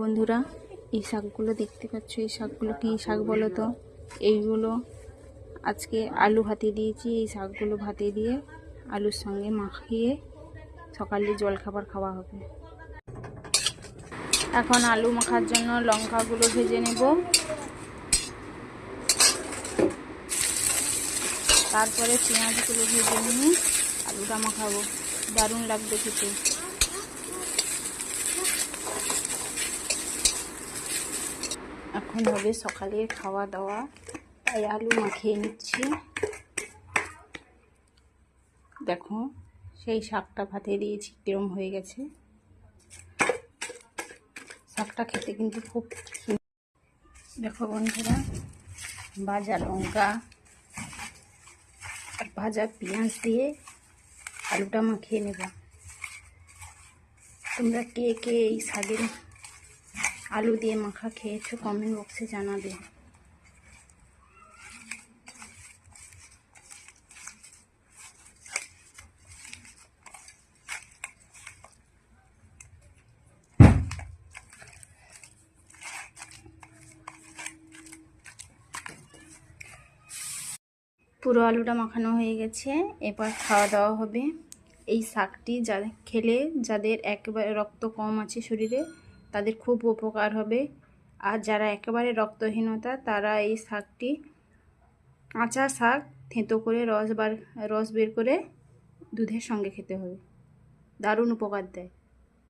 বন্ধুরা, এই শাকগুলো দেখতে পাচ্ছ, এই শাকগুলো কি শাক বলো তো? এইগুলো আজকে আলু ভাতে দিয়েছি। এই শাকগুলো ভাতে দিয়ে আলুর সঙ্গে মাখিয়ে সকালে জলখাবার খাওয়া হবে। এখন আলু মাখার জন্য লঙ্কাগুলো ভেজে নেব, তারপরে পেঁয়াজগুলো ভেজে নিয়ে আলুটা মাখাবো। দারুণ লাগবে খেতে। এখন হবে সকালের খাওয়া দাওয়া, তাই আলু মাখিয়ে নিচ্ছি। দেখো, সেই শাকটা ভাতে দিয়েছি কিরম হয়ে গেছে। শাকটা খেতে কিন্তু খুব দেখো বন্ধুরা, ভাজা লঙ্কা আর ভাজা পেঁয়াজ দিয়ে আলুটা মাখিয়ে নেব। তোমরা কে কে এই শাকের আলু দিয়ে মাখা খেয়েছো কমেন্ট বক্সে জানাবে। পুরো আলুটা মাখানো হয়ে গেছে, এবার খাওয়া দাওয়া হবে। এই শাকটি খেলে যাদের একেবারে রক্ত কম আছে শরীরে, তাদের খুব উপকার হবে। আর যারা একেবারে রক্তহীনতা, তারা এই শাকটি কাঁচা শাক থেঁতো করে রস বের করে দুধের সঙ্গে খেতে হবে। দারুণ উপকার দেয়।